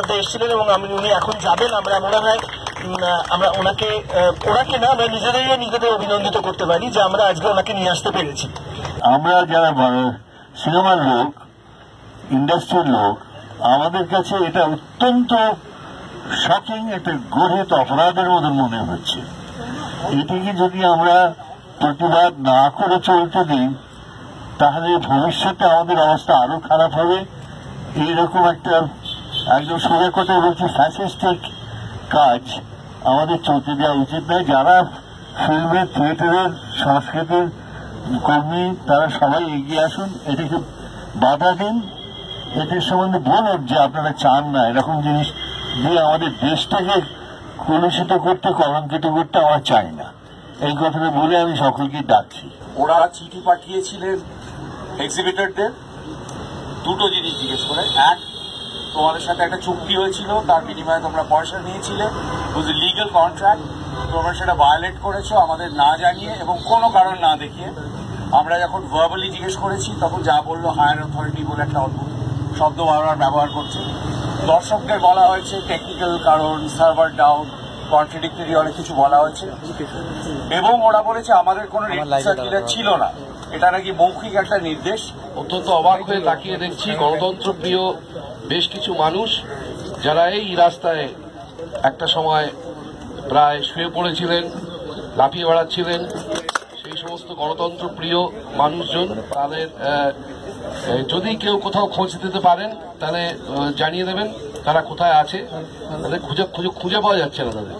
বন্দ্যোপাধ্যায় এসেছিলেন এবং উনি এখন যাবেন। আমরা মনে হয় আমরা ওনাকে না আমরা নিজেদের অভিনন্দিত করতে পারি যে আমরা আজকে ওনাকে নিয়ে আসতে পেরেছি। আমরা যারা সিনেমার লোক, ইন্ডাস্ট্রির লোক, আমাদের কাছে এটা অত্যন্ত শকিং, একটা গর্হিত অপরাধের মতন মনে হচ্ছে। এটিকে যদি আমরা প্রতিবাদ না করে চলতে দিই তাহলে ভবিষ্যতে আমাদের অবস্থা আরো খারাপ হবে। এইরকম একটা একদম সোজা কথায় বলছি ফ্যাসিস্টিক কাজ আমাদের চলতে দেওয়া উচিত নয়। যারা ফিল্মের, থিয়েটারের, সংস্কৃতির কর্মী তারা সবাই এগিয়ে আসুন, এটাকে বাধা দিন, এটির সম্বন্ধে বলুন যে আপনারা চান না এরকম জিনিস দিয়ে আমাদের দেশটাকে কলুষিত করতে, কলঙ্কিত করতে আমরা চাই না। এই কথাটা বলে আমি সকলকে ডাকছি। ওরা চিঠি পাঠিয়েছিলেন এক্সিবিটরদের দুটো জিনিস জিজ্ঞেস করে, এক, তোমাদের সাথে একটা চুক্তি হয়েছিল, তার বিনিময়ে তোমরা পয়সা নিয়েছিলে, লিগ্যাল কন্ট্রাক্ট, তোমরা সেটা ভায়োলেট করেছো আমাদের না জানিয়ে এবং কোনো কারণ না দেখিয়ে। আমরা যখন ভার্বালি জিজ্ঞেস করেছি তখন যা বললো হায়ার অথরিটি বলে একটা অদ্ভুত শব্দ বারবার ব্যবহার করছে। দর্শকদের বলা হয়েছে টেকনিক্যাল কারণ, সার্ভার ডাউন, কন্ট্রাডিক্টরি অনেক কিছু বলা হয়েছে এবং ওরা বলেছে আমাদের কোনো সার্কুলার ছিল না, এটা নাকি মৌখিক একটা নির্দেশ। অত্যন্ত অবাক হয়ে তাকিয়ে দেখছি গণতন্ত্র প্রিয় বেশ কিছু মানুষ যারা এই রাস্তায় একটা সময় প্রায় শুয়ে পড়েছিলেন, লাফিয়ে বেড়াচ্ছিলেন, সেই সমস্ত গণতন্ত্র প্রিয় মানুষজন তাদের যদি কেউ কোথাও খোঁজ দিতে পারেন তাহলে জানিয়ে দেবেন তারা কোথায় আছে, তাদের খুঁজে পাওয়া যাচ্ছে না তাদের।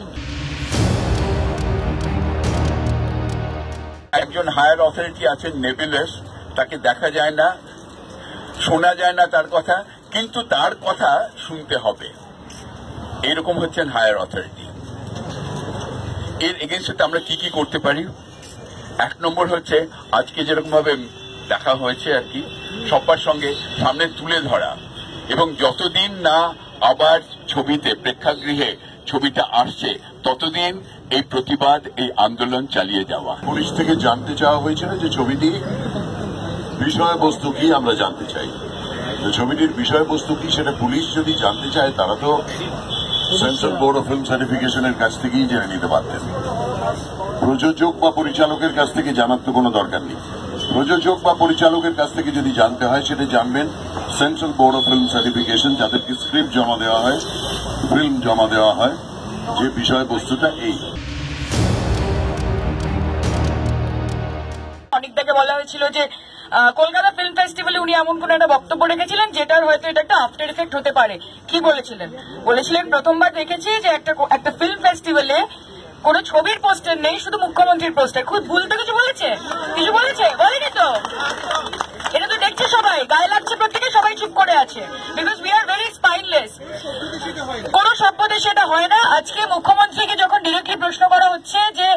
একজন হায়ার অথরিটি আছেন নেবিলেস, তাকে দেখা যায় না, শোনা যায় না তার কথা, কিন্তু তার কথা শুনতে হবে, এরকম হচ্ছেন হায়ার অথরিটি। এর এগেইনস্টে আমরা কি করতে পারি? এক নম্বর হচ্ছে আজকে যেরকম ভাবে দেখা হয়েছে আর কি, সবার সঙ্গে সামনে তুলে ধরা এবং যতদিন না আবার ছবিতে, প্রেক্ষাগৃহে ছবিটা আসছে ততদিন এই প্রতিবাদ, এই আন্দোলন চালিয়ে যাওয়া। পুলিশ থেকে জানতে চাওয়া হয়েছিল যে ছবিটি বিষয়বস্তু কি, আমরা জানতে চাই। ছবিটির বিষয়বস্তু কি সেটা পুলিশ যদি জানতে চায় তারা তো সেন্ট্রাল বোর্ড অফ ফিল্ম সার্টিফিকেশনের কাছ থেকেই জেনে নিতে পারতেন। প্রযোজক বা পরিচালকের কাছ থেকে জানার তো কোনো দরকার নেই। প্রযোজক বা পরিচালকের কাছ থেকে যদি জানতে হয় সেটা জানবেন central board of film certification, যাদেরকে স্ক্রিপ্ট জমা দেওয়া হয়, ফিল্ম জমা দেওয়া হয়, যে বিষয়বস্তুটা এই। অনেকটাকে বলা হয়েছিল যে কলকাতা ফিল্ম ফেস্টিভ্যালে উনি এমন কোন একটা বক্তব্য রেখেছিলেন যেটার হয়তো এটা একটা আফটার এফেক্ট হতে পারে। কি বলেছিলেন প্রথমবার দেখেছি যে একটা ফিল্ম ফেস্টিভ্যালে কোন ছবির পোস্টার নেই, শুধু মুখ্যমন্ত্রীর পোস্টার। খুব ভুল তো কিছু বলেছে? বলেনি তো? এটা তো দেখছে সবাই, গায়ে লাগছে প্রত্যেকে, সবাই চুপ করে আছে, because we are very spineless. কোন সভ্য দেশে এটা হয় না। আজকে মুখ্যমন্ত্রীকে যখন ডিরেক্টলি প্রশ্ন করা হচ্ছে যে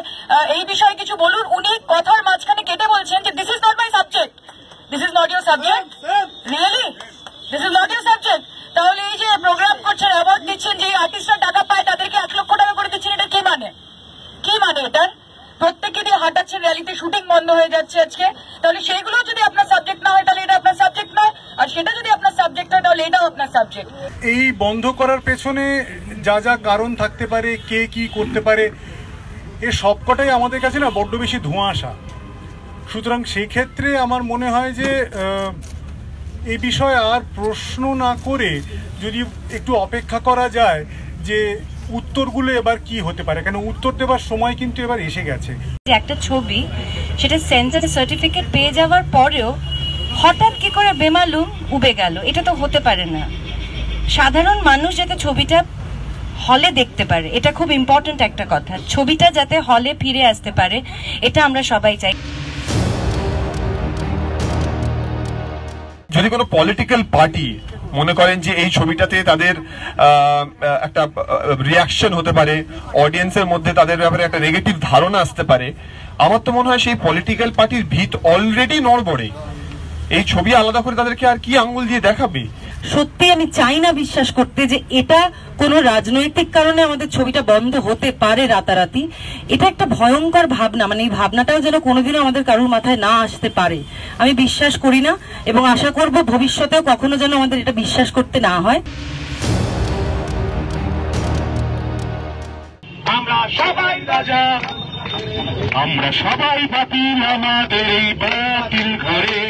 এই বিষয়ে কিছু বলুন, উনি কথার মাঝখানে কেটে বলছেন যে this is not my subject. This is not your subject? Really? This is not your subject? তাহলে এই যে প্রোগ্রাম করছেন, অ্যাওয়ার্ড দিচ্ছেন, যে আর্টিস্টরা টাকা পায় তাদেরকে 1 লক্ষ টাকা করে দিচ্ছেন, এটা কি মানে? এটার প্রত্যেকে দিয়ে হাঁটাচ্ছেন, র্যালিতে শুটিং বন্ধ হয়ে যাচ্ছে আজকে। তাহলে সেইগুলো যদি আপনার সাবজেক্ট না হয় তাহলে এটা আপনার সাবজেক্ট নয়, আর সেটা যদি আপনার সাবজেক্ট হয় তাহলে এটাও আপনার সাবজেক্ট। এই বন্ধ করার পেছনে যা যা কারণ থাকতে পারে, কে কি করতে পারে, এ সবকটাই আমাদের কাছে না বড্ড বেশি ধোঁয়াশা। সুতরাং সেই ক্ষেত্রে আমার মনে হয় যে এই বিষয়ে আর প্রশ্ন না করে যদি একটু অপেক্ষা করা যায় যে উত্তরগুলো এবার কি হতে পারে, কেন উত্তর দেবার সময় কিন্তু এবার এসে গেছে। একটা ছবি সেটা সেন্সর সার্টিফিকেট পেয়ে যাওয়ার পরেও হঠাৎ কি করে বেমালুম উবে গেল, এটা তো হতে পারে না। সাধারণ মানুষ যাতে ছবিটা হলে দেখতে পারে, এটা খুব ইম্পর্টেন্ট একটা কথা। ছবিটা যাতে হলে ফিরে আসতে পারে, এটা আমরা সবাই চাই। যদি কোনো পলিটিক্যাল পার্টি মনে করেন যে এই ছবিটাতে তাদের একটা রিয়াকশন হতে পারে, অডিয়েন্সের মধ্যে তাদের ব্যাপারে একটা নেগেটিভ ধারণা আসতে পারে, আমার তো মনে হয় সেই পলিটিক্যাল পার্টির ভিত অলরেডি নড়বড়ে। এই ছবি আলাদা করে তাদেরকে আর কি আঙ্গুল দিয়ে দেখাবে? সত্যি আমি চাই না বিশ্বাস করতে যে এটা কোনো রাজনৈতিক কারণে আমাদের ছবিটা বন্ধ হতে পারে রাতারাতি। এটা একটা ভয়ঙ্কর ভাবনা, মানে এই ভাবনাটাও যেন কোনোদিনও আমাদের কারোর মাথায় না আসতে পারে। আমি বিশ্বাস করি না এবং আশা করব ভবিষ্যতেও কখনো যেন আমাদের এটা বিশ্বাস করতে না হয়। আমরা সবাই রাজা, আমরা সবাই বাতিল আমাদের এই বাতিল ঘরে,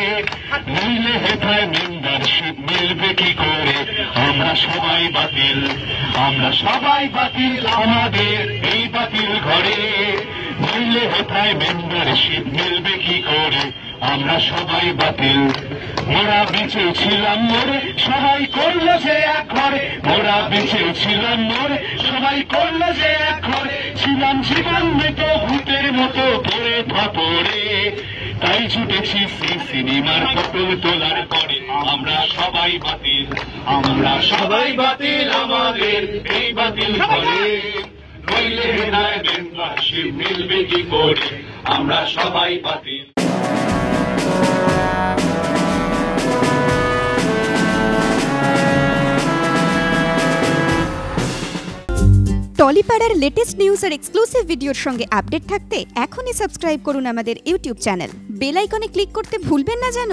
নইলে হেথায় মেম্বারশিপ মিলবে কি করে? আমরা সবাই বাতিল, আমরা সবাই বাতিল আমাদের এই বাতিল ঘরে, নইলে হেথায় মেম্বারশিপ মিলবে কি করে? আমরা সবাই বাতিল। মোরা বেঁচে ছিলাম মোরে সবাই করলো যে এক ঘরে, মোরা বেঁচে ছিলাম মোরে সবাই করলো যে এক ঘরে, ছিলাম জীবন মতো ভূতের মতো পড়ে ফাপড়ে, তাই ছুটেছি সিনেমার ফটো তোলার পরে। আমরা সবাই বাতিল, আমরা সবাই বাতিল আমাদের এই বাতিল ঘরে, নইলে হেনায় মেম্বারশিপ মিলবে কি করে? আমরা সবাই বাতিল। টলিপাড়ার লেটেস্ট নিউজ আর এক্সক্লুসিভ ভিডিওর সঙ্গে আপডেট থাকতে এখনই সাবস্ক্রাইব করুন আমাদের ইউটিউব চ্যানেল। বেল আইকনে ক্লিক করতে ভুলবেন না যেন।